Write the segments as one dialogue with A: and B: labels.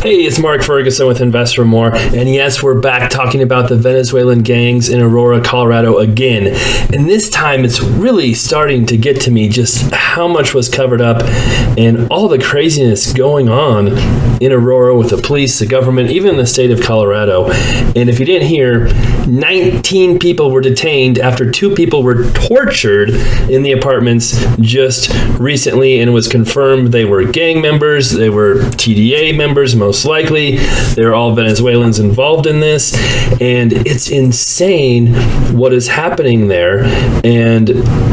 A: Hey, it's Mark Ferguson with Invest for More, and yes, we're back talking about the Venezuelan gangs in Aurora, Colorado again. And this time it's really starting to get to me just how much was covered up and all the craziness going on in Aurora with the police, the government, even the state of Colorado. And if you didn't hear, 19 people were detained after 2 people were tortured in the apartments just recently, and it was confirmed they were gang members, they were TDA members, most likely. They're all Venezuelans involved in this, and it's insane what is happening there. And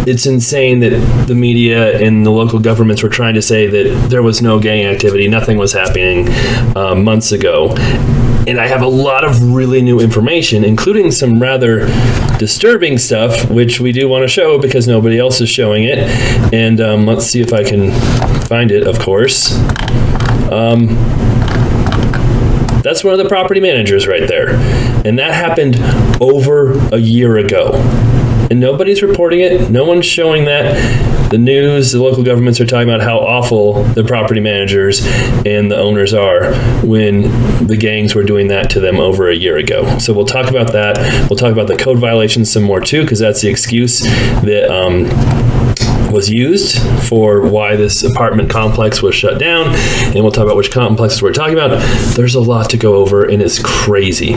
A: it's insane that the media and the local governments were trying to say that there was no gang activity, nothing was happening months ago. And I have a lot of really new information, including some rather disturbing stuff, which we do want to show because nobody else is showing it. And let's see if I can find it, of course. That's one of the property managers right there. And that happened over a year ago. And nobody's reporting it. No one's showing that. The news, the local governments are talking about how awful the property managers and the owners are when the gangs were doing that to them over a year ago. So we'll talk about that. We'll talk about the code violations some more too, because that's the excuse that was used for why this apartment complex was shut down, and we'll talk about which complexes we're talking about. There's a lot to go over, and it's crazy.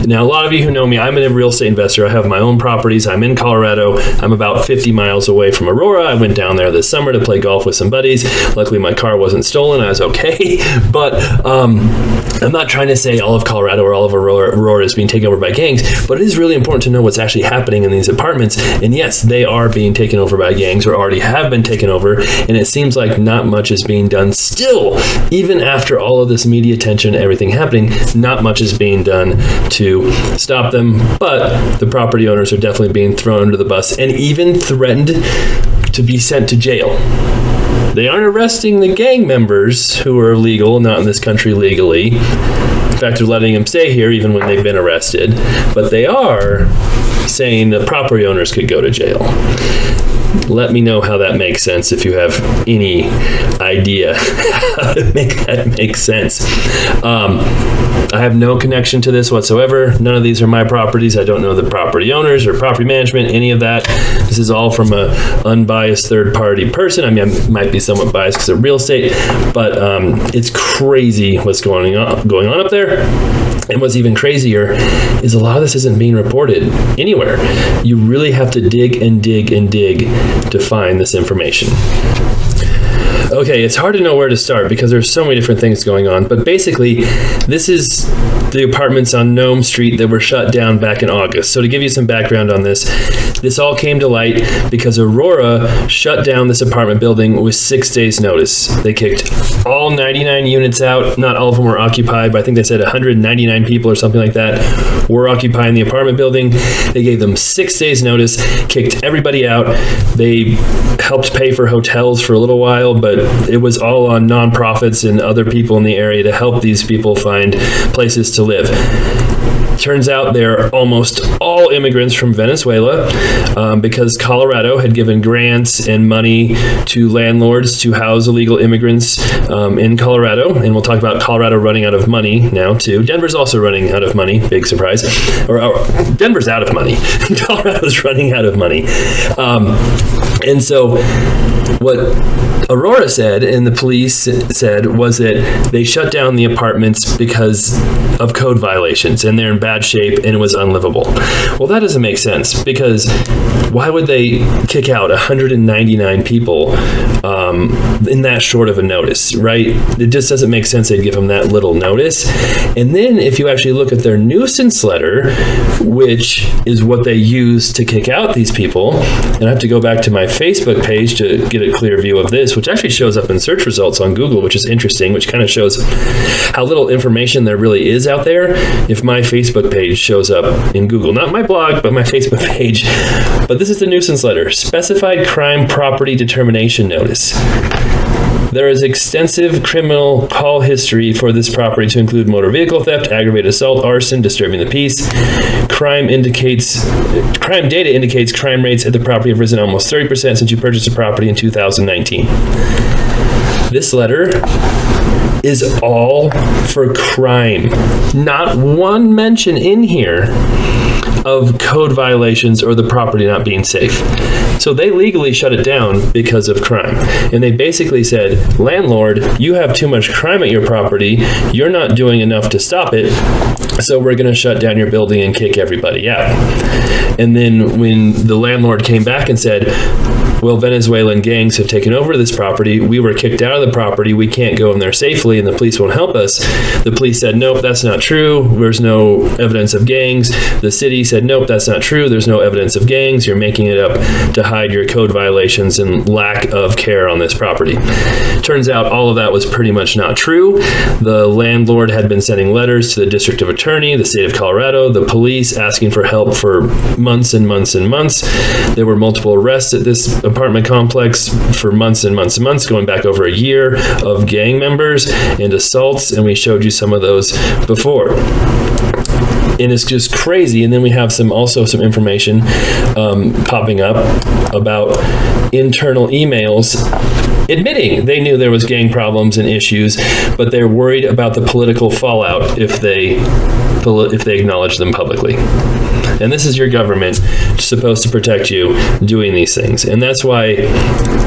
A: Now, a lot of you who know me, I'm a real estate investor. I have my own properties. I'm in Colorado. I'm about 50 miles away from Aurora. I went down there this summer to play golf with some buddies. Luckily, my car wasn't stolen. I was okay. But I'm not trying to say all of Colorado or all of Aurora is being taken over by gangs, but it is really important to know what's actually happening in these apartments. And yes, they are being taken over by gangs, or already have been taken over, and it seems like not much is being done still. Even after all of this media attention, everything happening, not much is being done to stop them. But the property owners are definitely being thrown under the bus and even threatened to be sent to jail. They aren't arresting the gang members who are illegal, not in this country legally. In fact, they're letting them stay here even when they've been arrested. But they are saying the property owners could go to jail. Let me know how that makes sense if you have any idea how to make that make sense. I have no connection to this whatsoever. None of these are my properties. I don't know the property owners or property management, any of that. This is all from an unbiased third-party person. I mean, I might be somewhat biased because of real estate, but it's crazy what's going on up there. And what's even crazier is a lot of this isn't being reported anywhere. You really have to dig and dig and dig to find this information. Okay, it's hard to know where to start because there's so many different things going on, but basically this is the apartments on Nome Street that were shut down back in August. So to give you some background on this all came to light because Aurora shut down this apartment building with 6 days notice. They kicked all 99 units out. Not all of them were occupied, but I think they said 199 people or something like that were occupying the apartment building. They gave them 6 days notice, kicked everybody out. They helped pay for hotels for a little while, but it was all on nonprofits and other people in the area to help these people find places to live. Turns out they're almost all immigrants from Venezuela because Colorado had given grants and money to landlords to house illegal immigrants in Colorado. And we'll talk about Colorado running out of money now too. Denver's also running out of money, big surprise. Or Denver's out of money. Colorado's running out of money. And so what Aurora said and the police said was that they shut down the apartments because of code violations and they're in bad shape and it was unlivable. Well, that doesn't make sense because why would they kick out 199 people in that short of a notice, right? It just doesn't make sense they'd give them that little notice. And then if you actually look at their nuisance letter, which is what they use to kick out these people, and I have to go back to my Facebook page to get a clear view of this, which actually shows up in search results on Google, which is interesting, which kind of shows how little information there really is out there if my Facebook page shows up in Google. Not my blog, but my Facebook page. But this is the nuisance letter. Specified crime property determination notice. There is extensive criminal call history for this property to include motor vehicle theft, aggravated assault, arson, disturbing the peace. Crime data indicates crime rates at the property have risen almost 30% since you purchased the property in 2019. This letter is all for crime. Not one mention in here of code violations or the property not being safe. So they legally shut it down because of crime. And they basically said, landlord, you have too much crime at your property. You're not doing enough to stop it. So we're going to shut down your building and kick everybody out. And then when the landlord came back and said, well, Venezuelan gangs have taken over this property. We were kicked out of the property. We can't go in there safely, and the police won't help us. The police said, nope, that's not true. There's no evidence of gangs. The city said, nope, that's not true. There's no evidence of gangs. You're making it up to hide your code violations and lack of care on this property. Turns out all of that was pretty much not true. The landlord had been sending letters to the district of attorney, the state of Colorado, the police, asking for help for months and months and months. There were multiple arrests at this apartment complex for months and months and months, going back over a year, of gang members and assaults, and we showed you some of those before. And it's just crazy. And then we have some information popping up about internal emails admitting they knew there was gang problems and issues, but they're worried about the political fallout if they acknowledge them publicly. And this is your government supposed to protect you doing these things. And that's why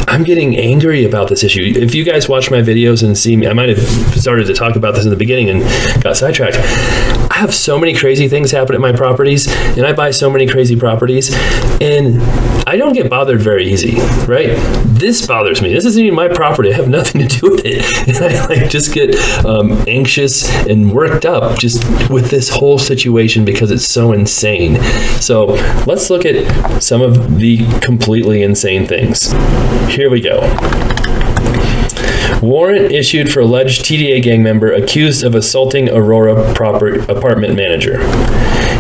A: I'm getting angry about this issue. If you guys watch my videos and see me, I might have started to talk about this in the beginning and got sidetracked. I have so many crazy things happen at my properties, and I buy so many crazy properties, and I don't get bothered very easy, right? This bothers me. This isn't even my property. I have nothing to do with it. And I just get anxious and worked up just with this whole situation because it's so insane. So let's look at some of the completely insane things. Here we go. Warrant issued for alleged TDA gang member accused of assaulting Aurora apartment manager.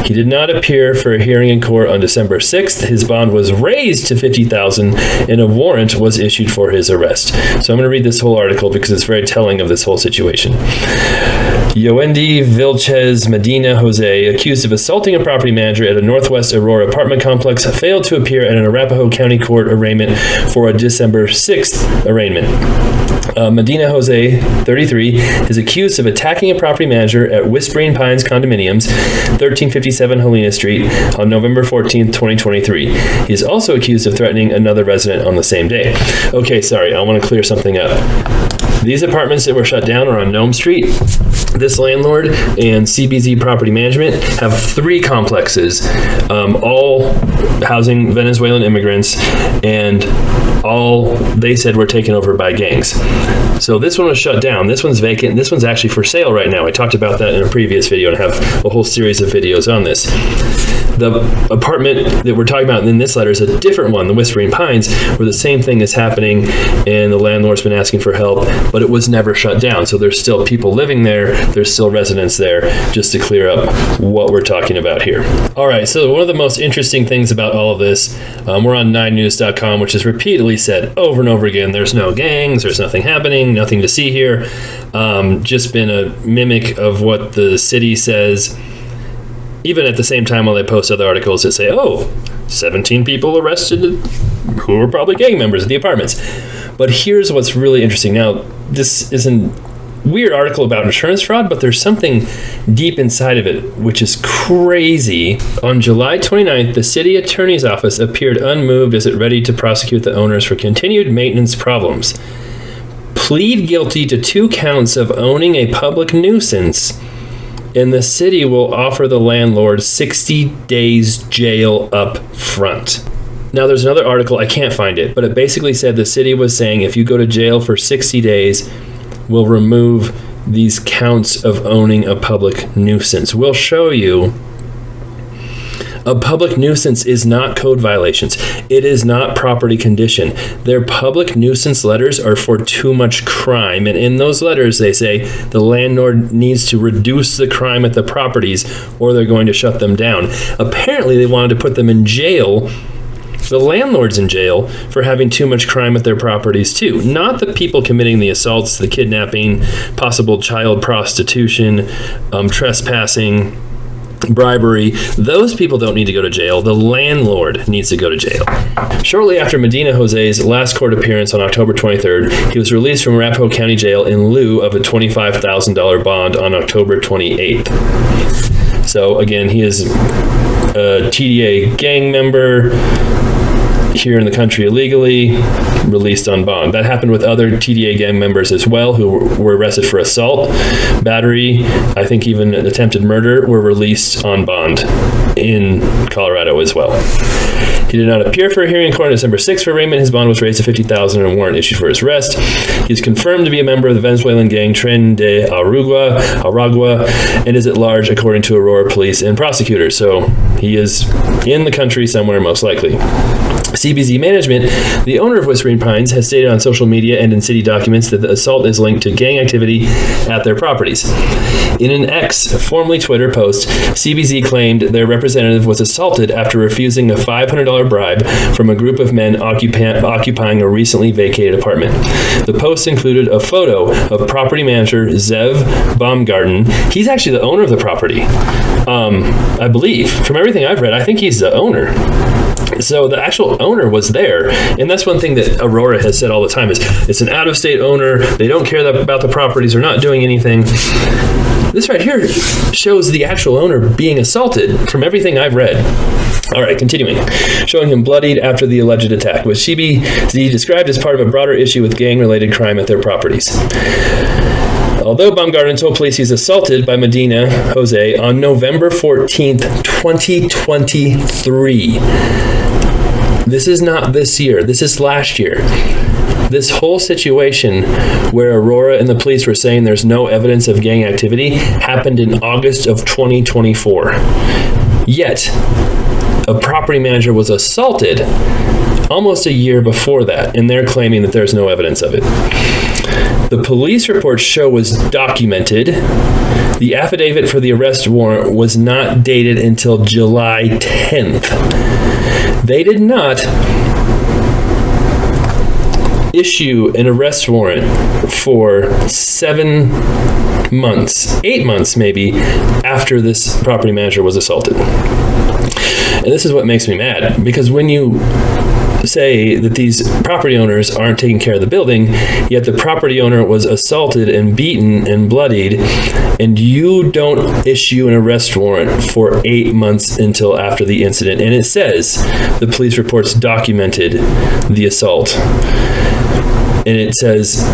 A: He did not appear for a hearing in court on December 6th. His bond was raised to $50,000 and a warrant was issued for his arrest. So I'm going to read this whole article because it's very telling of this whole situation. Yoendi Vilches Medina Jose, accused of assaulting a property manager at a Northwest Aurora apartment complex, failed to appear at an Arapahoe County Court arraignment for a December 6th arraignment. Medina Jose, 33, is accused of attacking a property manager at Whispering Pines Condominiums, 1357 Helena Street, on November 14th, 2023. He is also accused of threatening another resident on the same day. Okay, sorry, I want to clear something up. These apartments that were shut down are on Nome Street. This landlord and CBZ Property Management have 3 complexes, all housing Venezuelan immigrants, and all they said were taken over by gangs. So this one was shut down. This one's vacant. This one's actually for sale right now. I talked about that in a previous video and have a whole series of videos on this. The apartment that we're talking about in this letter is a different one, the Whispering Pines, where the same thing is happening and the landlord's been asking for help, but it was never shut down. So there's still people living there. There's still residents there, just to clear up what we're talking about here. All right, so one of the most interesting things about all of this, we're on 9news.com, which has repeatedly said over and over again, there's no gangs, there's nothing happening, nothing to see here. Just been a mimic of what the city says. Even at the same time while they post other articles that say, 17 people arrested who were probably gang members at the apartments. But here's what's really interesting. Now, this is a weird article about insurance fraud, but there's something deep inside of it, which is crazy. On July 29th, the city attorney's office appeared unmoved as it readied to prosecute the owners for continued maintenance problems. Plead guilty to 2 counts of owning a public nuisance, and the city will offer the landlord 60 days jail up front. Now, there's another article, I can't find it, but it basically said the city was saying if you go to jail for 60 days, we'll remove these counts of owning a public nuisance. We'll show you. A public nuisance is not code violations. It is not property condition. Their public nuisance letters are for too much crime. And in those letters, they say the landlord needs to reduce the crime at the properties or they're going to shut them down. Apparently, they wanted to put them in jail, the landlord's in jail, for having too much crime at their properties too. Not the people committing the assaults, the kidnapping, possible child prostitution, trespassing, bribery. Those people don't need to go to jail. The landlord needs to go to jail. Shortly after Medina Jose's last court appearance on October 23rd, he was released from Arapahoe County Jail in lieu of a $25,000 bond on October 28th. So again, he is a TDA gang member here in the country illegally, released on bond. That happened with other TDA gang members as well, who were arrested for assault, battery, I think even attempted murder, were released on bond in Colorado as well. He did not appear for a hearing in court on December 6th for arraignment. His bond was raised to $50,000 and a warrant issued for his arrest. He is confirmed to be a member of the Venezuelan gang Tren de Aragua and is at large according to Aurora police and prosecutors. So he is in the country somewhere, most likely. CBZ Management, the owner of Whispering Pines, has stated on social media and in city documents that the assault is linked to gang activity at their properties. In an X, formerly Twitter post, CBZ claimed their representative was assaulted after refusing a $500 bribe from a group of men occupying a recently vacated apartment. The post included a photo of property manager Zev Baumgarten. He's actually the owner of the property, I believe. From everything I've read, I think he's the owner. So the actual owner was there, and that's one thing that Aurora has said all the time is it's an out-of-state owner. They don't care about the properties. They're not doing anything. This right here shows the actual owner being assaulted from everything I've read. All right, continuing. Showing him bloodied after the alleged attack, which CBZ described as part of a broader issue with gang-related crime at their properties. Although Baumgarten told police he's assaulted by Medina Jose on November 14th, 2023. This is not this year. This is last year. This whole situation where Aurora and the police were saying there's no evidence of gang activity happened in August of 2024. Yet, a property manager was assaulted almost a year before that, and they're claiming that there's no evidence of it. The police reports show was documented. The affidavit for the arrest warrant was not dated until July 10th. They did not issue an arrest warrant for 7 months, 8 months maybe, after this property manager was assaulted. And this is what makes me mad, because when you say that these property owners aren't taking care of the building, yet the property owner was assaulted and beaten and bloodied, and you don't issue an arrest warrant for 8 months until after the incident, and it says the police reports documented the assault. And it says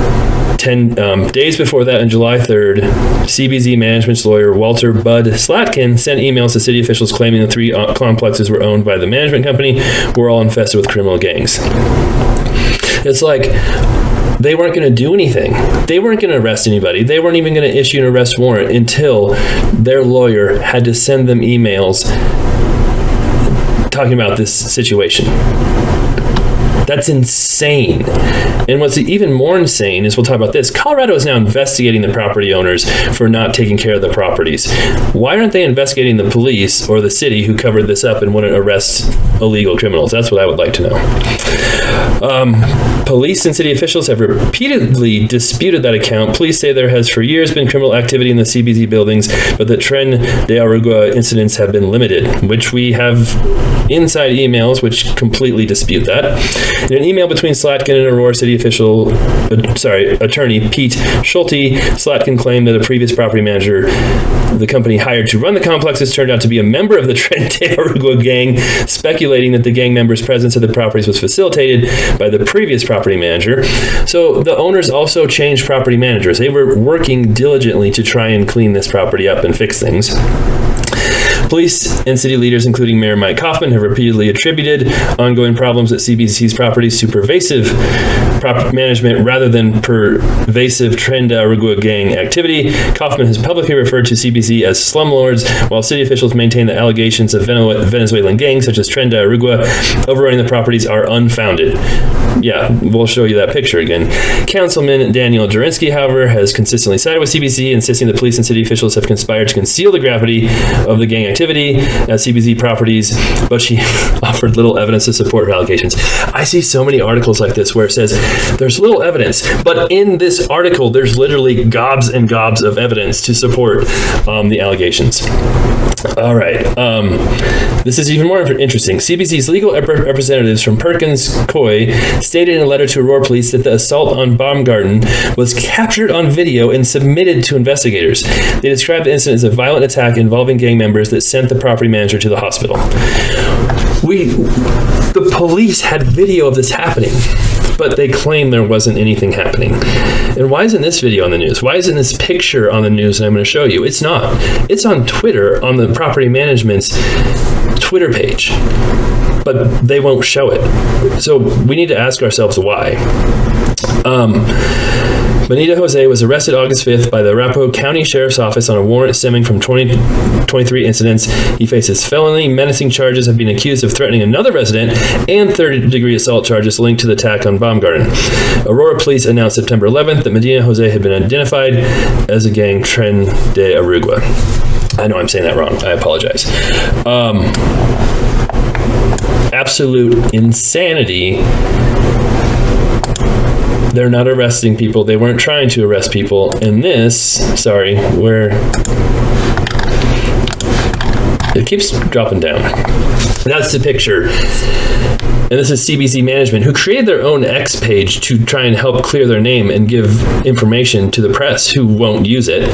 A: 10 days before that, on July 3rd, CBZ Management's lawyer, Walter Bud Slatkin, sent emails to city officials claiming the 3 complexes were owned by the management company, were all infested with criminal gangs. It's like they weren't going to do anything. They weren't going to arrest anybody. They weren't even going to issue an arrest warrant until their lawyer had to send them emails talking about this situation. That's insane. And what's even more insane is, we'll talk about this, Colorado is now investigating the property owners for not taking care of the properties. Why aren't they investigating the police or the city who covered this up and wouldn't arrest illegal criminals? That's what I would like to know. Police and city officials have repeatedly disputed that account. Police say there has for years been criminal activity in the CBZ buildings, but the Tren de Aragua incidents have been limited, which we have inside emails which completely dispute that. In an email between Slatkin and Aurora City attorney Pete Schulte, Slatkin claimed that a previous property manager the company hired to run the complexes turned out to be a member of the Tren de Aragua gang, speculating that the gang members' presence at the properties was facilitated by the previous property manager. So the owners also changed property managers. They were working diligently to try and clean this property up and fix things. Police and city leaders, including Mayor Mike Kaufman, have repeatedly attributed ongoing problems at CBC's properties to pervasive property management rather than pervasive Tren de Aragua gang activity. Kaufman has publicly referred to CBC as slumlords, while city officials maintain that allegations of Venezuelan gangs such as Tren de Aragua overrunning the properties are unfounded. Yeah, we'll show you that picture again. Councilman Daniel Jurinsky, however, has consistently sided with CBC, insisting that police and city officials have conspired to conceal the gravity of the gang activity at CBZ properties, but she offered little evidence to support her allegations. I see so many articles like this where it says There's little evidence, but in this article, there's literally gobs and gobs of evidence to support the allegations. All right. This is even more interesting. CBC's legal representatives from Perkins Coie stated in a letter to Aurora police that the assault on Baumgarten was captured on video and submitted to investigators. They described the incident as a violent attack involving gang members that sent the property manager to the hospital. The police had video of this happening, but they claim there wasn't anything happening. And why isn't this video on the news? Why isn't this picture on the news that I'm going to show you? It's not. It's on Twitter, on the property management's Twitter page, but they won't show it. So we need to ask ourselves why. Benito Jose was arrested August 5th by the Arapahoe County Sheriff's Office on a warrant stemming from 23 incidents. He faces felony menacing charges of being accused of threatening another resident and third-degree assault charges linked to the attack on Baumgarten. Aurora police announced September 11th that Medina Jose had been identified as a gang Tren de Arugua. I know I'm saying that wrong. I apologize. Absolute insanity. They're not arresting people. They weren't trying to arrest people. And this, it keeps dropping down. That's the picture. And this is CBC Management, who created their own X page to try and help clear their name and give information to the press who won't use it.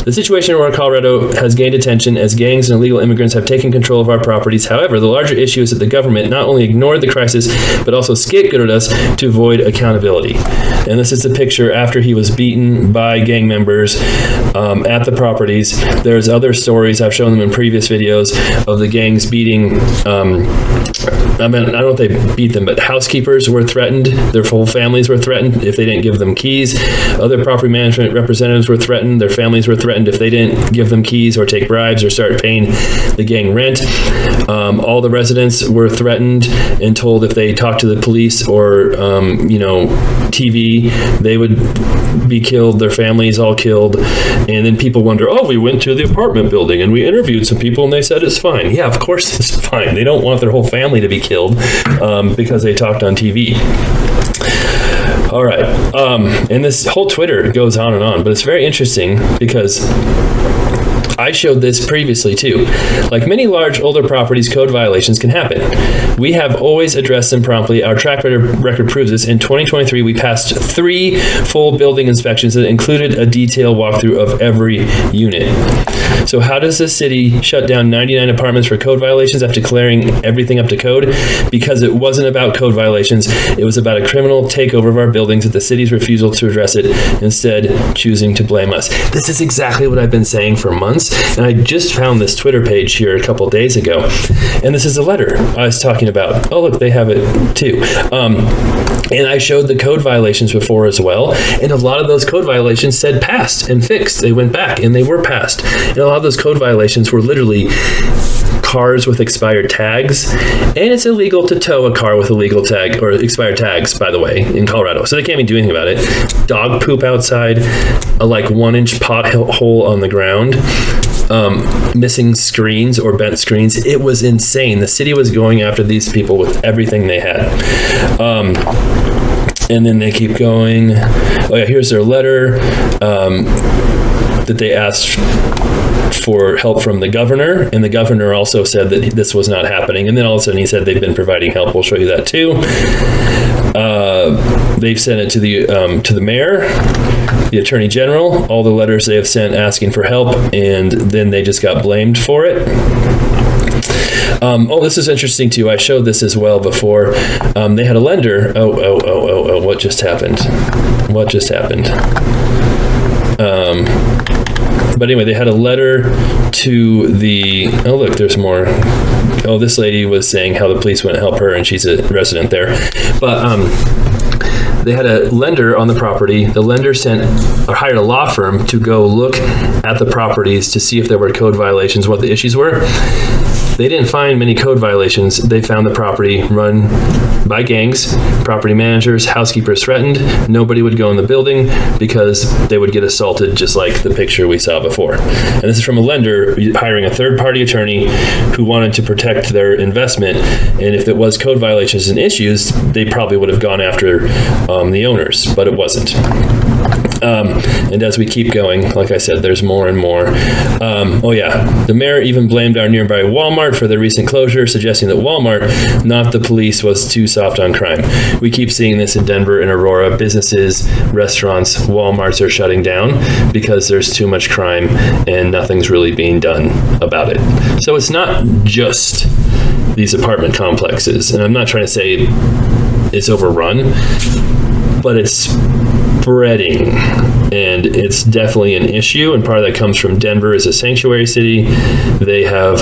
A: The situation in Aurora, Colorado has gained attention as gangs and illegal immigrants have taken control of our properties. However, the larger issue is that the government not only ignored the crisis, but also scapegoated us to avoid accountability. And this is the picture after he was beaten by gang members at the properties. There's other stories, I've shown them in previous videos, of the gangs beating, I don't know if they beat them, but housekeepers were threatened. Their whole families were threatened if they didn't give them keys. Other property management representatives were threatened. Their families were threatened if they didn't give them keys or take bribes or start paying the gang rent. All the residents were threatened and told if they talked to the police or, TV, they would be killed, their families all killed. And then people wonder, we went to the apartment building and we interviewed some people and they said it's fine. Yeah, of course it's fine. They don't want their whole family to be killed because they talked on TV. All right. And this whole Twitter goes on and on, but it's very interesting because I showed this previously too. Like many large older properties, code violations can happen. We have always addressed them promptly. Our track record proves this. In 2023, we passed 3 full building inspections that included a detailed walkthrough of every unit. So how does the city shut down 99 apartments for code violations after declaring everything up to code? Because it wasn't about code violations. It was about a criminal takeover of our buildings at the city's refusal to address it, instead choosing to blame us. This is exactly what I've been saying for months. And I just found this Twitter page here a couple days ago. And this is a letter I was talking about. Oh, look, they have it too. And I showed the code violations before as well. And a lot of those code violations said passed and fixed. They went back and they were passed. And a lot of those code violations were literally cars with expired tags. And it's illegal to tow a car with illegal tag or expired tags, by the way, in Colorado. So they can't even do anything about it. Dog poop outside, a 1-inch pothole on the ground. Missing screens or bent screens. It was insane. The city was going after these people with everything they had. And then they keep going. Oh yeah, here's their letter that they asked for help from the governor, and the governor also said that this was not happening. And then all of a sudden he said they've been providing help. We'll show you that too. They've sent it to the mayor, the attorney general, all the letters they have sent asking for help, and then they just got blamed for it. This is interesting too. I showed this as well before. They had a lender. What just happened? But anyway, they had a letter to the, look, there's more. This lady was saying how the police wouldn't help her, and she's a resident there. But they had a lender on the property. The lender hired a law firm to go look at the properties to see if there were code violations, what the issues were. They didn't find many code violations. They found the property run by gangs, property managers, housekeepers threatened. Nobody would go in the building because they would get assaulted, just like the picture we saw before. And this is from a lender hiring a third-party attorney who wanted to protect their investment. And if it was code violations and issues, they probably would have gone after the owners, but it wasn't. And as we keep going, like I said, there's more and more. The mayor even blamed our nearby Walmart for the recent closure, suggesting that Walmart, not the police, was too soft on crime. We keep seeing this in Denver and Aurora. Businesses, restaurants, Walmarts are shutting down because there's too much crime and nothing's really being done about it. So it's not just these apartment complexes, and I'm not trying to say it's overrun, but it's spreading, and it's definitely an issue, and part of that comes from Denver as a sanctuary city. They have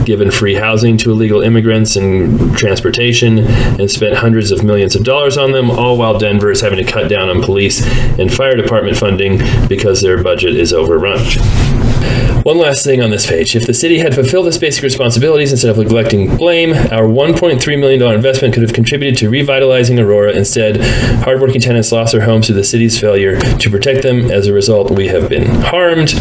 A: given free housing to illegal immigrants and transportation and spent hundreds of millions of dollars on them, all while Denver is having to cut down on police and fire department funding because their budget is overrun. One last thing on this page. If the city had fulfilled its basic responsibilities instead of neglecting blame, our $1.3 million investment could have contributed to revitalizing Aurora. Instead, hardworking tenants lost their homes through the city's failure to protect them. As a result, we have been harmed.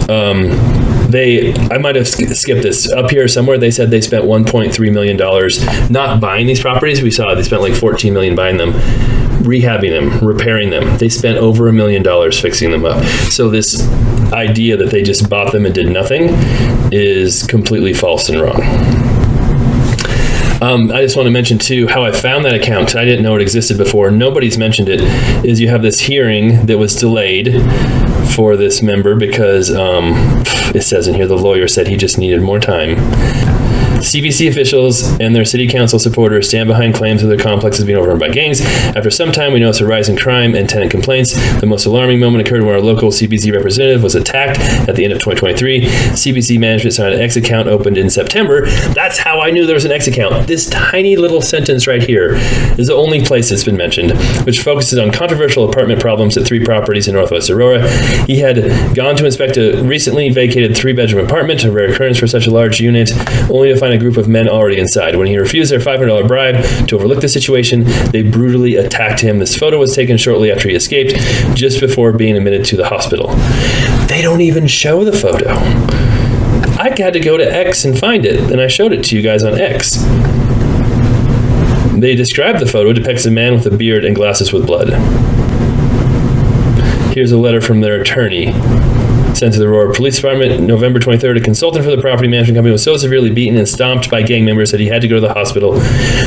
A: I might have skipped this. Up here somewhere, they said they spent $1.3 million not buying these properties. We saw they spent like $14 million buying them, rehabbing them, repairing them. They spent over $1 million fixing them up. So this idea that they just bought them and did nothing is completely false and wrong. I just want to mention, too, how I found that account. I didn't know it existed before. Nobody's mentioned it. Is you have this hearing that was delayed for this member because it says in here the lawyer said he just needed more time. CBC officials and their city council supporters stand behind claims that their complex is being overrun by gangs. After some time, we notice a rise in crime and tenant complaints. The most alarming moment occurred when our local CBC representative was attacked at the end of 2023. CBC management saw an X account opened in September. That's how I knew there was an X account. This tiny little sentence right here is the only place it's been mentioned, which focuses on controversial apartment problems at 3 properties in Northwest Aurora. He had gone to inspect a recently vacated 3-bedroom apartment, a rare occurrence for such a large unit, only to find a group of men already inside. When he refused their $500 bribe to overlook the situation, they brutally attacked him. This photo was taken shortly after he escaped, just before being admitted to the hospital. They don't even show the photo. I had to go to X and find it, and I showed it to you guys on X. They describe the photo. It depicts a man with a beard and glasses with blood. Here's a letter from their attorney. Sent to the Aurora Police Department, November 23rd. A consultant for the property management company was so severely beaten and stomped by gang members that he had to go to the hospital.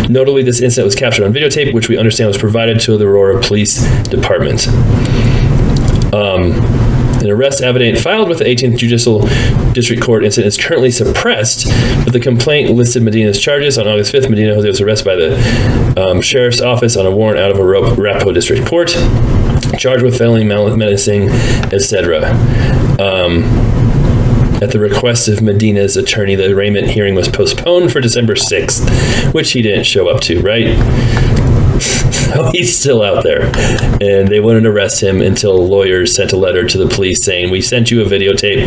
A: Notably, this incident was captured on videotape, which we understand was provided to the Aurora Police Department. An arrest affidavit filed with the 18th Judicial District Court incident is currently suppressed, but the complaint listed Medina's charges. On August 5th, Medina was arrested by the Sheriff's Office on a warrant out of Arapahoe District Court, charged with felony menacing, etc. At the request of Medina's attorney, the arraignment hearing was postponed for December 6th, which he didn't show up to, right? So he's still out there. And they wouldn't arrest him until lawyers sent a letter to the police saying, we sent you a videotape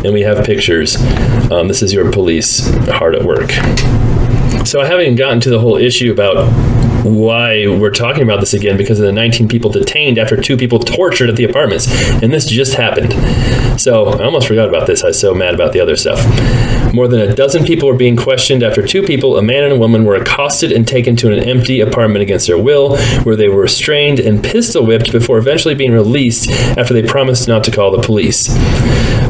A: and we have pictures. This is your police hard at work. So I haven't gotten to the whole issue about why we're talking about this again, because of the 19 people detained after 2 people tortured at the apartments. And this just happened. So I almost forgot about this. I was so mad about the other stuff. More than a dozen people were being questioned after 2 people, a man and a woman, were accosted and taken to an empty apartment against their will, where they were restrained and pistol whipped before eventually being released after they promised not to call the police.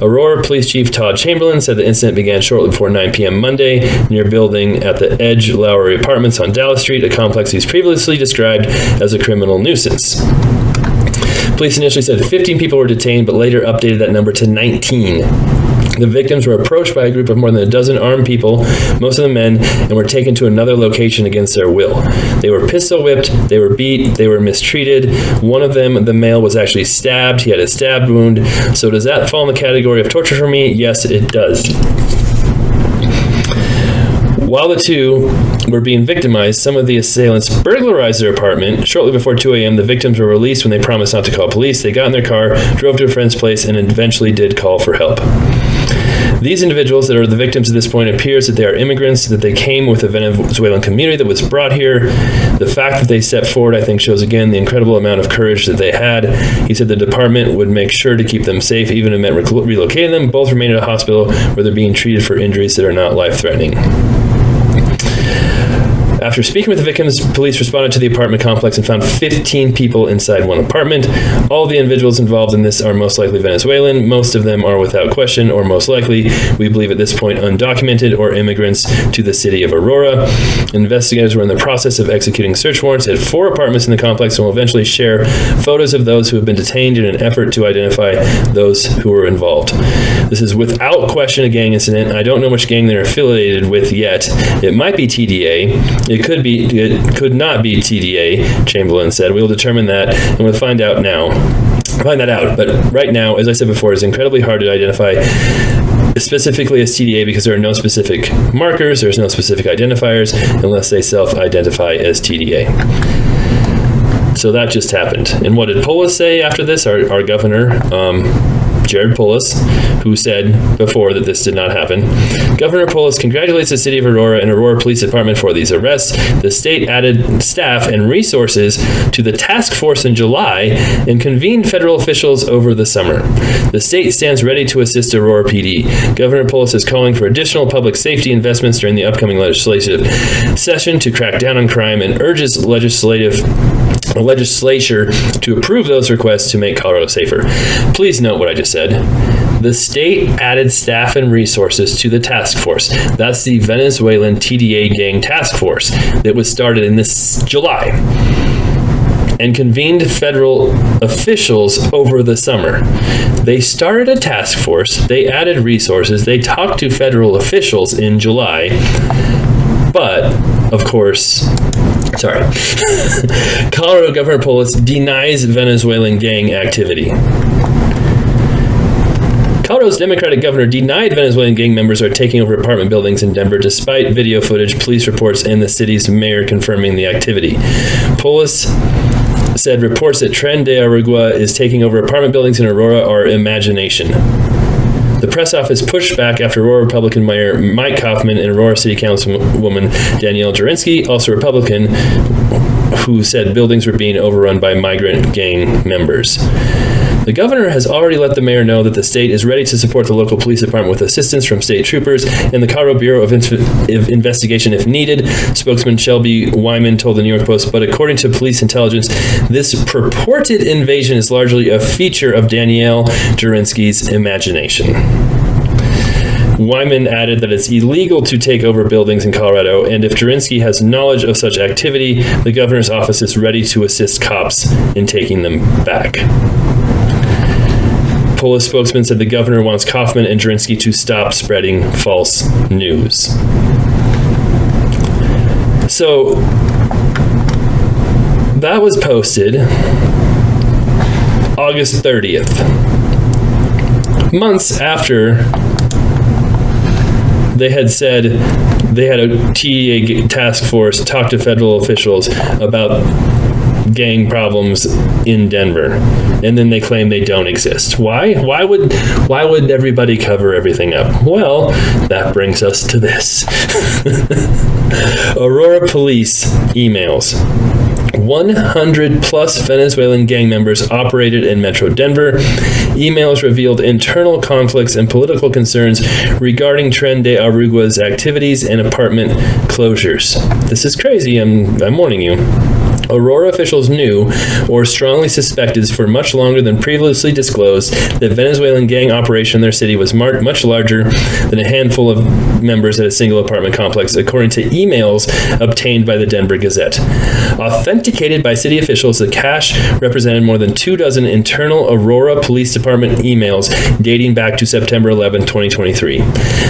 A: Aurora Police Chief Todd Chamberlain said the incident began shortly before 9 p.m. Monday near a building at the Edge Lowry Apartments on Dallas Street, a complex he's previously described as a criminal nuisance. Police initially said 15 people were detained, but later updated that number to 19. The victims were approached by a group of more than a dozen armed people, most of them men, and were taken to another location against their will. They were pistol whipped, they were beat, they were mistreated. One of them, the male, was actually stabbed. He had a stab wound. So does that fall in the category of torture for me? Yes, it does. While the 2 were being victimized, some of the assailants burglarized their apartment. Shortly before 2 a.m., the victims were released when they promised not to call police. They got in their car, drove to a friend's place, and eventually did call for help. These individuals that are the victims at this point appears that they are immigrants, that they came with a Venezuelan community that was brought here. The fact that they stepped forward, I think, shows again the incredible amount of courage that they had. He said the department would make sure to keep them safe, even if it meant relocating them. Both remain at a hospital where they're being treated for injuries that are not life-threatening. After speaking with the victims, police responded to the apartment complex and found 15 people inside one apartment. All the individuals involved in this are most likely Venezuelan. Most of them are without question, or most likely, we believe at this point, undocumented or immigrants to the city of Aurora. Investigators were in the process of executing search warrants at 4 apartments in the complex and will eventually share photos of those who have been detained in an effort to identify those who were involved. This is without question a gang incident. I don't know which gang they're affiliated with yet. It might be TDA. It could not be TDA, Chamberlain said. We will determine that, and we'll find that out. But right now, as I said before, it's incredibly hard to identify specifically as TDA because there are no specific markers, there's no specific identifiers, unless they self-identify as TDA. So that just happened. And what did Polis say after this? Our governor, Jared Polis, who said before that this did not happen. Governor Polis congratulates the city of Aurora and Aurora Police Department for these arrests. The state added staff and resources to the task force in July and convened federal officials over the summer. The state stands ready to assist Aurora PD. Governor Polis is calling for additional public safety investments during the upcoming legislative session to crack down on crime and urges the legislature to approve those requests to make Colorado safer. Please note what I just said. The state added staff and resources to the task force. That's the Venezuelan TDA gang task force that was started in this July and convened federal officials over the summer. They started a task force, they added resources, they talked to federal officials in July, but, of course, Colorado Governor Polis denies Venezuelan gang activity. Colorado's Democratic governor denied Venezuelan gang members are taking over apartment buildings in Denver despite video footage, police reports, and the city's mayor confirming the activity. Polis said reports that Tren de Aragua is taking over apartment buildings in Aurora are imagination. The press office pushed back after Aurora Republican Mayor Mike Kaufman and Aurora City Councilwoman Danielle Jurinsky, also Republican, who said buildings were being overrun by migrant gang members. The governor has already let the mayor know that the state is ready to support the local police department with assistance from state troopers and the Colorado Bureau of Investigation if needed, spokesman Shelby Wyman told the New York Post, but according to police intelligence, this purported invasion is largely a feature of Danielle Jurinsky's imagination. Wyman added that it's illegal to take over buildings in Colorado, and if Jurinsky has knowledge of such activity, the governor's office is ready to assist cops in taking them back. Polis spokesman said the governor wants Kaufman and Jurinsky to stop spreading false news. So that was posted August 30th, months after they had said they had a TDA task force talk to federal officials about gang problems in Denver, and then they claim they don't exist. Why? Why would everybody cover everything up? Well, that brings us to this. Aurora police emails. 100 plus Venezuelan gang members operated in Metro Denver. Emails revealed internal conflicts and political concerns regarding Tren de Arugua's activities and apartment closures. This is crazy, I'm warning you. Aurora officials knew or strongly suspected for much longer than previously disclosed that Venezuelan gang operation in their city was much larger than a handful of members at a single apartment complex, according to emails obtained by the Denver Gazette. Authenticated by city officials, the cache represented more than 24 internal Aurora Police Department emails dating back to September 11, 2023.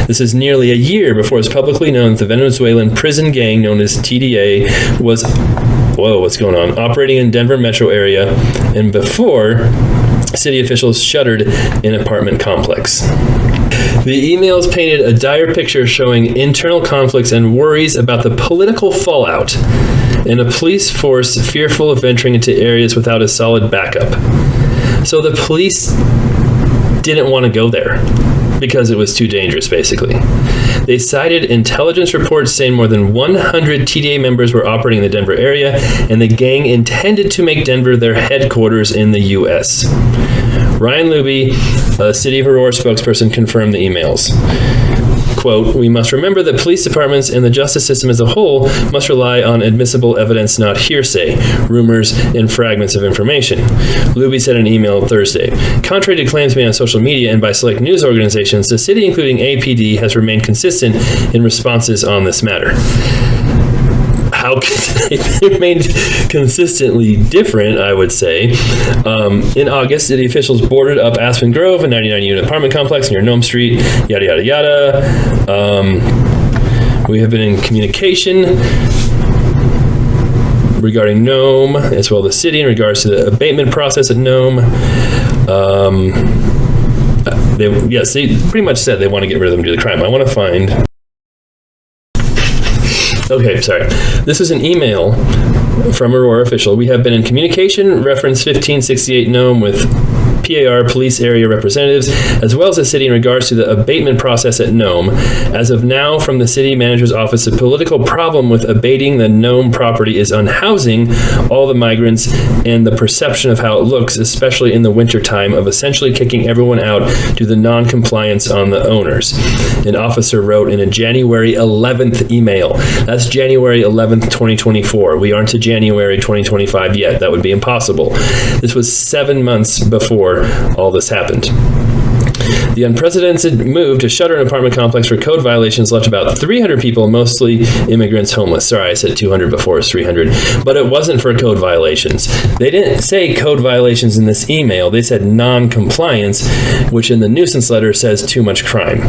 A: This is nearly a year before it was publicly known that the Venezuelan prison gang known as TDA was operating in Denver metro area, and before city officials shuttered an apartment complex. The emails painted a dire picture showing internal conflicts and worries about the political fallout, and a police force fearful of venturing into areas without a solid backup. So the police didn't want to go there because it was too dangerous, basically. They cited intelligence reports saying more than 100 TDA members were operating in the Denver area, and the gang intended to make Denver their headquarters in the U.S. Ryan Luby, a City of Aurora spokesperson, confirmed the emails. quote, "We must remember that police departments and the justice system as a whole must rely on admissible evidence, not hearsay, rumors, and fragments of information," Luby said in an email Thursday. Contrary to claims made on social media and by select news organizations, the city, including APD, has remained consistent in responses on this matter. How can they remain consistently different, I would say. In August, city officials boarded up Aspen Grove, a 99-unit apartment complex near Nome Street, yada, yada, yada. We have been in communication regarding Nome, as well as the city, in regards to the abatement process at Nome. They pretty much said they want to get rid of them due to the crime. I want to find... Okay, sorry. This is an email from Aurora official. "We have been in communication, reference 1568 Nome, with PAR police area representatives, as well as the city in regards to the abatement process at Nome. As of now, from the city manager's office, the political problem with abating the Nome property is unhousing all the migrants and the perception of how it looks, especially in the wintertime, of essentially kicking everyone out due to the non-compliance on the owners," an officer wrote in a January 11th email. That's January 11th, 2024. We aren't to January 2025 yet. That would be impossible. This was 7 months before all this happened. The unprecedented move to shutter an apartment complex for code violations left about 300 people, mostly immigrants, homeless. Sorry, I said 200 before, it's 300. But it wasn't for code violations. They didn't say code violations in this email. They said non-compliance, which in the nuisance letter says too much crime.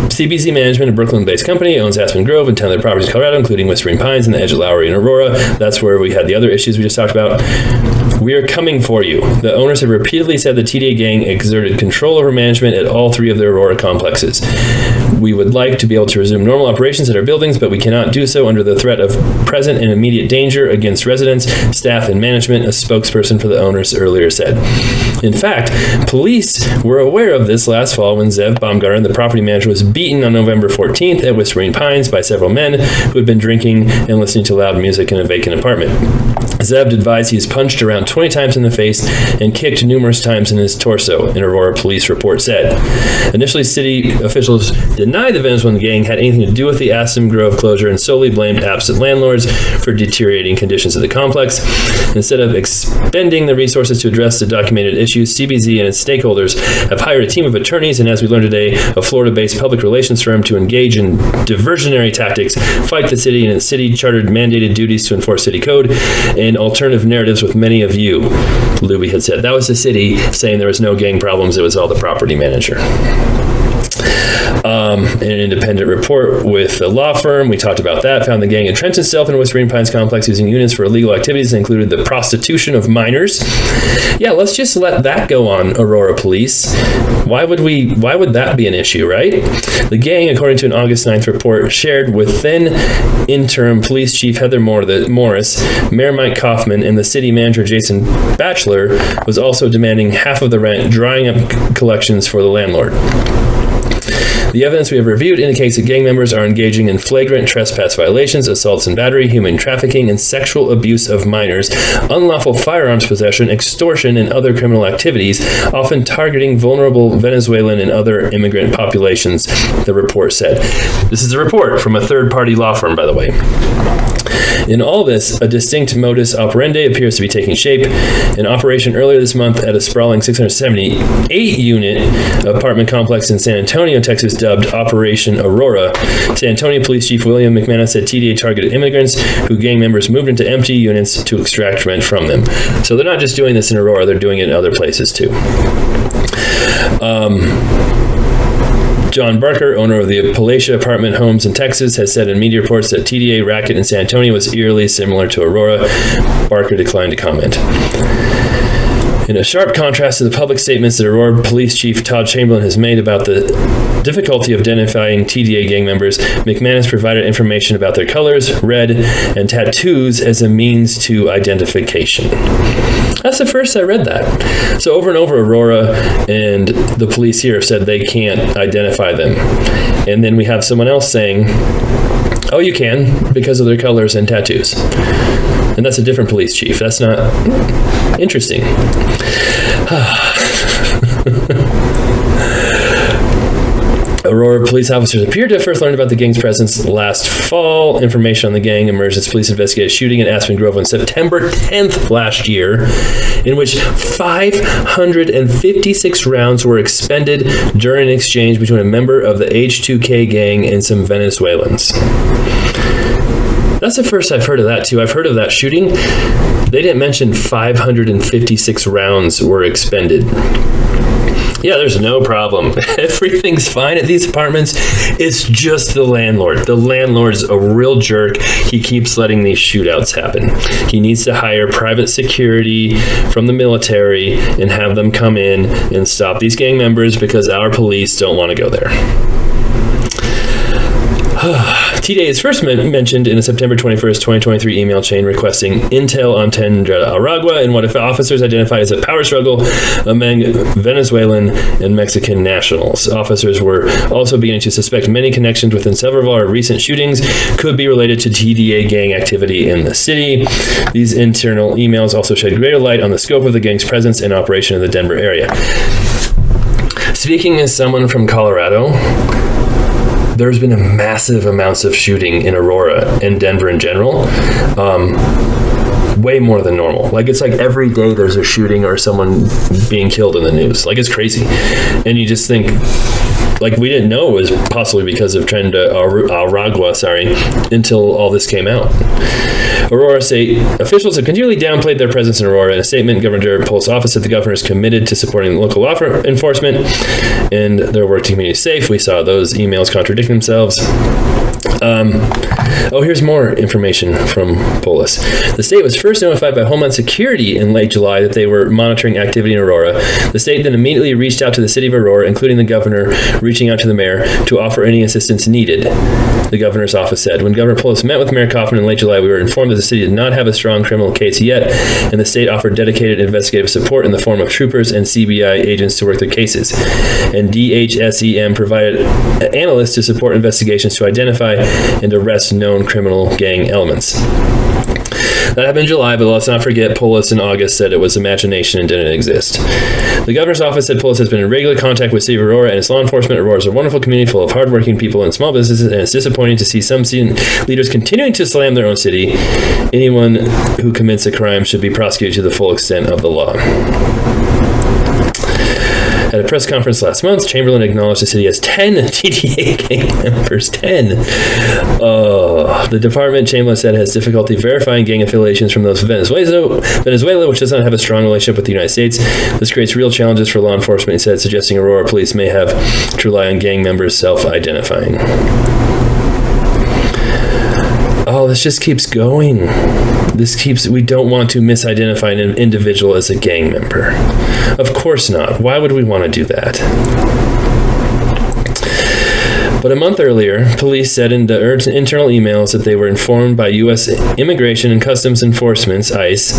A: CBZ Management, a Brooklyn-based company, owns Aspen Grove and 10 other properties in Colorado, including Whispering Pines and the Edge of Lowry and Aurora. That's where we had the other issues we just talked about. "We are coming for you. The owners have repeatedly said the TDA gang exerted control over management at all 3 of their Aurora complexes. We would like to be able to resume normal operations at our buildings, but we cannot do so under the threat of present and immediate danger against residents, staff, and management," a spokesperson for the owners earlier said. In fact, police were aware of this last fall when Zev Baumgarten, the property manager, was beaten on November 14th at Whispering Pines by several men who had been drinking and listening to loud music in a vacant apartment. Zev advised he was punched around 20 times in the face and kicked numerous times in his torso, an Aurora police report said. Initially, city officials denied the Venezuelan gang had anything to do with the Aspen Grove closure and solely blamed absent landlords for deteriorating conditions of the complex. Instead of expending the resources to address the documented issues, CBZ and its stakeholders have hired a team of attorneys and, as we learned today, a Florida-based public relations firm to engage in diversionary tactics, fight the city and its city-chartered mandated duties to enforce city code, and alternative narratives with many of you, Luby had said. That was the city saying there was no gang problems. It was all the property manager. An independent report with a law firm, we talked about that, found the gang entrenched itself in Whispering Pines complex using units for illegal activities that included the prostitution of minors. Yeah, let's just let that go on, Aurora Police. Why would that be an issue, right? The gang, according to an August 9th report shared with then interim police chief Heather Morris, Mayor Mike Kaufman, and the city manager Jason Batchelor, was also demanding half of the rent, drying up collections for the landlord. The evidence we have reviewed indicates that gang members are engaging in flagrant trespass violations, assaults and battery, human trafficking, and sexual abuse of minors, unlawful firearms possession, extortion, and other criminal activities, often targeting vulnerable Venezuelan and other immigrant populations, the report said. This is a report from a third-party law firm, by the way. In all this, a distinct modus operandi appears to be taking shape. An operation earlier this month at a sprawling 678-unit apartment complex in San Antonio, Texas, dubbed Operation Aurora. San Antonio Police Chief William McManus said TDA targeted immigrants who gang members moved into empty units to extract rent from them. So they're not just doing this in Aurora, they're doing it in other places too. John Barker, owner of the Palacia apartment homes in Texas, has said in media reports that TDA racket in San Antonio was eerily similar to Aurora. Barker declined to comment. In a sharp contrast to the public statements that Aurora Police Chief Todd Chamberlain has made about the difficulty of identifying TDA gang members, McManus provided information about their colors, red, and tattoos as a means to identification. That's the first I read that. So over and over, Aurora and the police here have said they can't identify them. And then we have someone else saying, oh, you can, because of their colors and tattoos. And that's a different police chief. That's not interesting. Aurora police officers appeared to have first learned about the gang's presence last fall. Information on the gang emerged as police investigated a shooting in Aspen Grove on September 10th last year, in which 556 rounds were expended during an exchange between a member of the H2K gang and some Venezuelans. That's the first I've heard of that, too. I've heard of that shooting. They didn't mention 556 rounds were expended. Yeah, there's no problem. Everything's fine at these apartments. It's just the landlord. The landlord's a real jerk. He keeps letting these shootouts happen. He needs to hire private security from the military and have them come in and stop these gang members because our police don't want to go there. T-Day is first mentioned in a September 21st, 2023 email chain requesting intel on Tendra Aragua and what officers identified as a power struggle among Venezuelan and Mexican nationals. Officers were also beginning to suspect many connections within several of our recent shootings could be related to TDA gang activity in the city. These internal emails also shed greater light on the scope of the gang's presence and operation in the Denver area. Speaking as someone from Colorado, there's been a massive amounts of shooting in Aurora and Denver in general. Way more than normal. Like, it's like every day there's a shooting or someone being killed in the news. Like, it's crazy. And you just think, like, we didn't know it was possibly because of Tendra Aragua, until all this came out. Aurora State officials have continually downplayed their presence in Aurora. In a statement, Governor Pohl's office said the governor is committed to supporting local law enforcement and their work to keep communities safe. We saw those emails contradict themselves. Here's more information from Polis. The state was first notified by Homeland Security in late July that they were monitoring activity in Aurora. The state then immediately reached out to the city of Aurora, including the governor reaching out to the mayor to offer any assistance needed, the governor's office said. When Governor Polis met with Mayor Kaufman in late July, we were informed that the city did not have a strong criminal case yet, and the state offered dedicated investigative support in the form of troopers and CBI agents to work the cases. And DHSEM provided analysts to support investigations to identify and arrest known criminal gang elements. That happened in July, but let's not forget Polis in August said it was imagination and didn't exist. The governor's office said Polis has been in regular contact with City of Aurora and its law enforcement. Aurora is a wonderful community full of hardworking people and small businesses, and it's disappointing to see some leaders continuing to slam their own city. Anyone who commits a crime should be prosecuted to the full extent of the law. At a press conference last month, Chamberlain acknowledged the city has 10 TDA gang members. 10. The department, Chamberlain said, has difficulty verifying gang affiliations from those of Venezuela, which does not have a strong relationship with the United States. This creates real challenges for law enforcement, he said, suggesting Aurora police may have to rely on gang members self-identifying. This just keeps going. We don't want to misidentify an individual as a gang member. Of course not. Why would we want to do that? But a month earlier, police said in the internal emails that they were informed by U.S. Immigration and Customs Enforcement, ICE,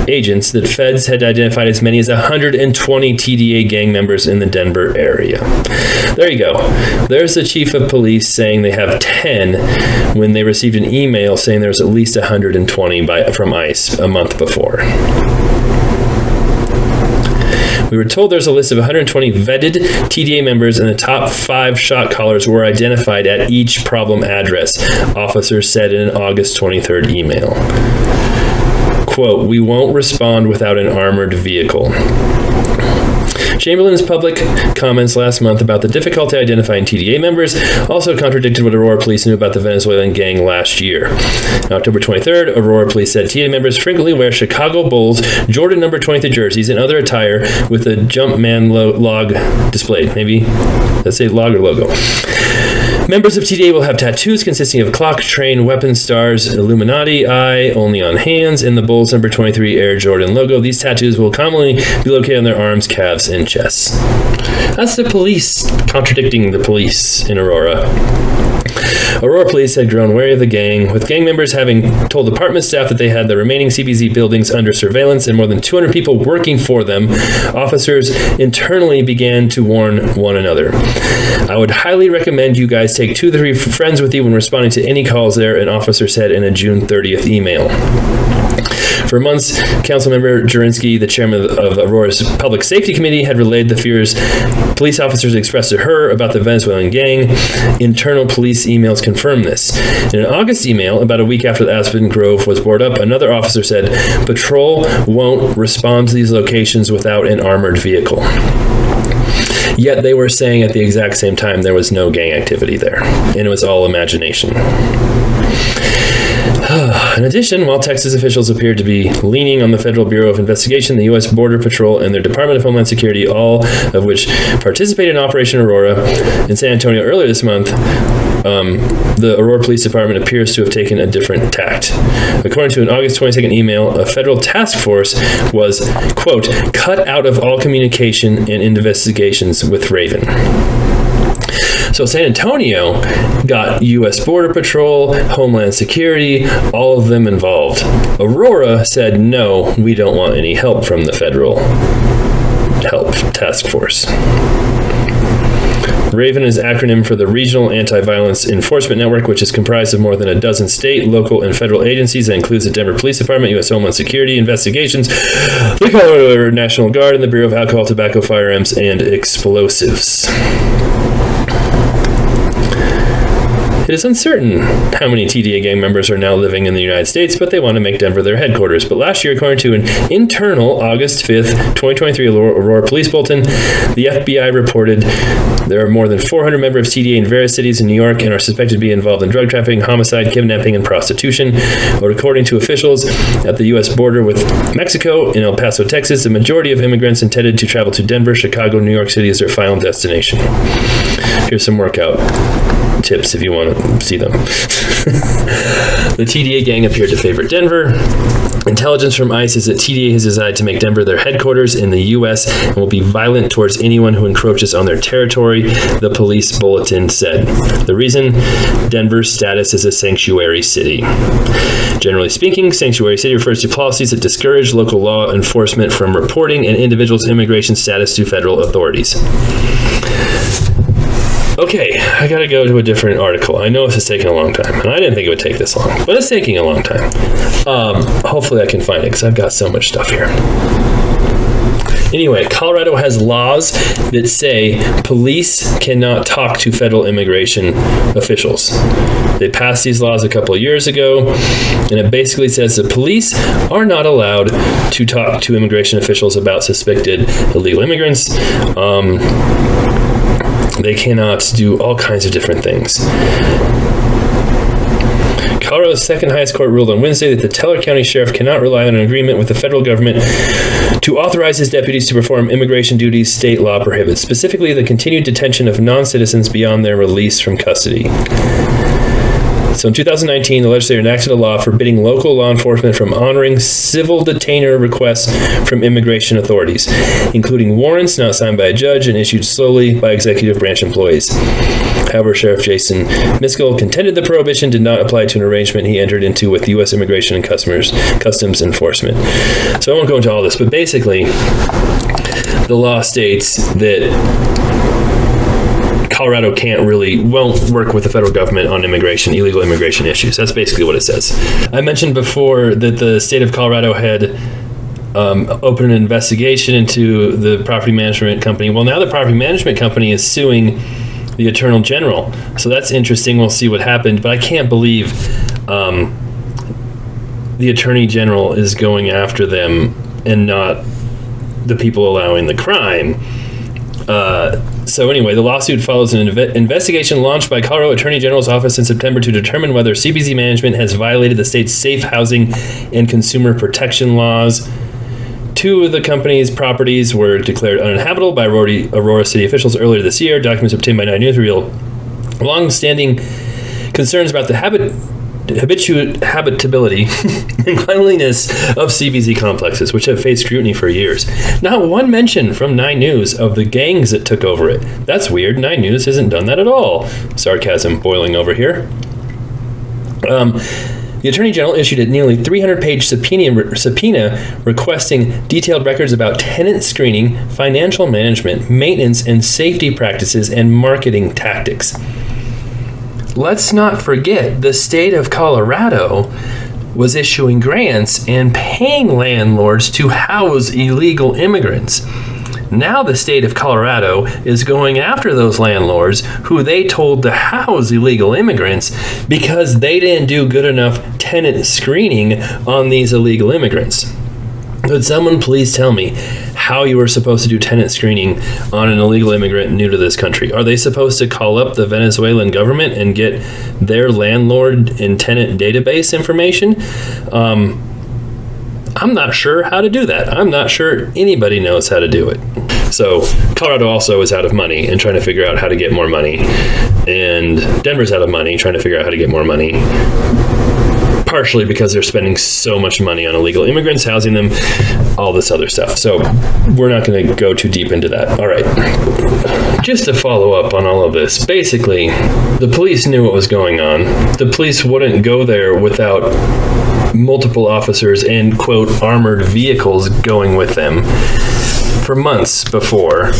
A: agents that feds had identified as many as 120 TDA gang members in the Denver area. There you go. There's the chief of police saying they have 10 when they received an email saying there was at least 120 from ICE a month before. We were told there's a list of 120 vetted TDA members, and the top 5 shot callers were identified at each problem address, officers said in an August 23rd email. Quote, "We won't respond without an armored vehicle." Chamberlain's public comments last month about the difficulty identifying TDA members also contradicted what Aurora police knew about the Venezuelan gang last year. On October 23rd, Aurora police said TDA members frequently wear Chicago Bulls Jordan number 23 jerseys and other attire with a Jumpman log displayed. Maybe let's say log or logo. Members of TDA will have tattoos consisting of clock, train, weapon stars, Illuminati, eye, only on hands, and the Bulls number 23 Air Jordan logo. These tattoos will commonly be located on their arms, calves, and chests. That's the police contradicting the police in Aurora. Aurora police had grown wary of the gang, with gang members having told department staff that they had the remaining CBZ buildings under surveillance and more than 200 people working for them. Officers internally began to warn one another. "I would highly recommend you guys take 2 to 3 friends with you when responding to any calls there," an officer said in a June 30th email. For months, Councilmember Jurinsky, the chairman of Aurora's Public Safety Committee, had relayed the fears police officers expressed to her about the Venezuelan gang. Internal police emails confirm this. In an August email, about a week after the Aspen Grove was boarded up, another officer said, "Patrol won't respond to these locations without an armored vehicle." Yet they were saying at the exact same time there was no gang activity there, and it was all imagination. In addition, while Texas officials appeared to be leaning on the Federal Bureau of Investigation, the U.S. Border Patrol and their Department of Homeland Security, all of which participated in Operation Aurora in San Antonio earlier this month, the Aurora Police Department appears to have taken a different tact. According to an August 22nd email, a federal task force was, quote, cut out of all communication and investigations with Raven. So San Antonio got U.S. Border Patrol, Homeland Security, all of them involved. Aurora said, no, we don't want any help from the federal help task force. RAVEN is acronym for the Regional Anti-Violence Enforcement Network, which is comprised of more than a dozen state, local, and federal agencies that includes the Denver Police Department, U.S. Homeland Security Investigations, the Colorado National Guard, and the Bureau of Alcohol, Tobacco, Firearms, and Explosives. It is uncertain how many TDA gang members are now living in the United States, but they want to make Denver their headquarters. But last year, according to an internal August 5th, 2023 Aurora Police Bulletin, the FBI reported there are more than 400 members of TDA in various cities in New York and are suspected to be involved in drug trafficking, homicide, kidnapping, and prostitution. But according to officials at the U.S. border with Mexico in El Paso, Texas, the majority of immigrants intended to travel to Denver, Chicago, New York City as their final destination. Here's some workout tips if you want to see them. The TDA gang appeared to favor Denver. Intelligence from ICE is that TDA has decided to make Denver their headquarters in the U.S. and will be violent towards anyone who encroaches on their territory, the police bulletin said. The reason? Denver's status as a sanctuary city. Generally speaking, sanctuary city refers to policies that discourage local law enforcement from reporting an individual's immigration status to federal authorities. Okay, I gotta go to a different article. I know this is taking a long time, and I didn't think it would take this long, but it's taking a long time. Hopefully I can find it, because I've got so much stuff here. Anyway, Colorado has laws that say police cannot talk to federal immigration officials. They passed these laws a couple of years ago, and it basically says the police are not allowed to talk to immigration officials about suspected illegal immigrants. They cannot do all kinds of different things. Colorado's second highest court ruled on Wednesday that the Teller County Sheriff cannot rely on an agreement with the federal government to authorize his deputies to perform immigration duties state law prohibits, specifically the continued detention of non-citizens beyond their release from custody. So in 2019, the legislature enacted a law forbidding local law enforcement from honoring civil detainer requests from immigration authorities, including warrants not signed by a judge and issued solely by executive branch employees. However, Sheriff Jason Miskell contended the prohibition did not apply to an arrangement he entered into with U.S. Immigration and Customs Enforcement. So I won't go into all this, but basically, the law states that Colorado won't work with the federal government on illegal immigration issues. That's basically what it says. I mentioned before that the state of Colorado had opened an investigation into the property management company. Well, now the property management company is suing the Attorney General. So that's interesting. We'll see what happened. But I can't believe the Attorney General is going after them and not the people allowing the crime. So anyway, the lawsuit follows an investigation launched by Colorado Attorney General's office in September to determine whether CBZ management has violated the state's safe housing and consumer protection laws. 2 of the company's properties were declared uninhabitable by Aurora city officials earlier this year. Documents obtained by 9 News reveal long-standing concerns about the habitability and cleanliness of CBZ complexes, which have faced scrutiny for years. Not one mention from 9 News of the gangs that took over it. That's weird. 9 News hasn't done that at all. Sarcasm boiling over here. The Attorney General issued a nearly 300-page subpoena requesting detailed records about tenant screening, financial management, maintenance, and safety practices and marketing tactics. Let's not forget, the state of Colorado was issuing grants and paying landlords to house illegal immigrants. Now the state of Colorado is going after those landlords who they told to house illegal immigrants because they didn't do good enough tenant screening on these illegal immigrants. Could someone please tell me how you were supposed to do tenant screening on an illegal immigrant new to this country? Are they supposed to call up the Venezuelan government and get their landlord and tenant database information? I'm not sure how to do that. I'm not sure anybody knows how to do it. So Colorado also is out of money and trying to figure out how to get more money. And Denver's out of money trying to figure out how to get more money. Partially because they're spending so much money on illegal immigrants, housing them, all this other stuff. So we're not going to go too deep into that. All right. Just to follow up on all of this, basically, the police knew what was going on. The police wouldn't go there without multiple officers and, quote, armored vehicles going with them. For months before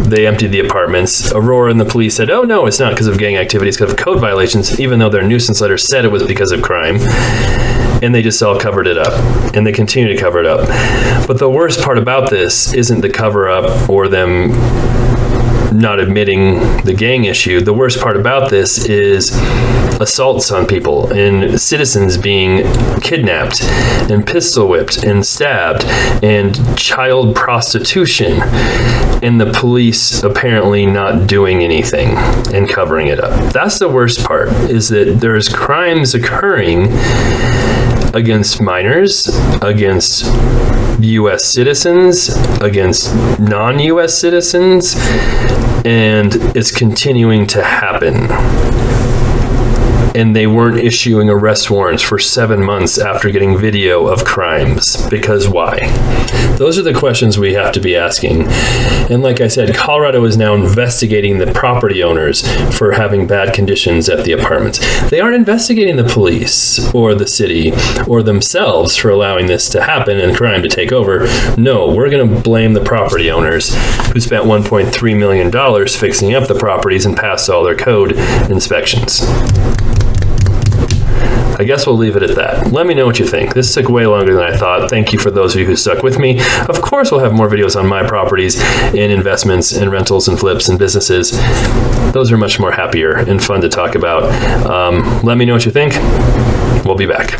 A: they emptied the apartments, Aurora and the police said, oh no, it's not because of gang activities, because of code violations, even though their nuisance letter said it was because of crime. And they just all covered it up. And they continue to cover it up. But the worst part about this isn't the cover up or them not admitting the gang issue. The worst part about this is assaults on people and citizens being kidnapped and pistol whipped and stabbed and child prostitution, and the police apparently not doing anything and covering it up. That's the worst part, is that there's crimes occurring against minors, against U.S. citizens, against non-U.S. citizens, and it's continuing to happen. And they weren't issuing arrest warrants for 7 months after getting video of crimes. Because why? Those are the questions we have to be asking. And like I said, Colorado is now investigating the property owners for having bad conditions at the apartments. They aren't investigating the police or the city or themselves for allowing this to happen and crime to take over. No, we're going to blame the property owners who spent $1.3 million fixing up the properties and passed all their code inspections. I guess we'll leave it at that. Let me know what you think. This took way longer than I thought. Thank you for those of you who stuck with me. Of course, we'll have more videos on my properties and investments and rentals and flips and businesses. Those are much more happier and fun to talk about. Let me know what you think. We'll be back.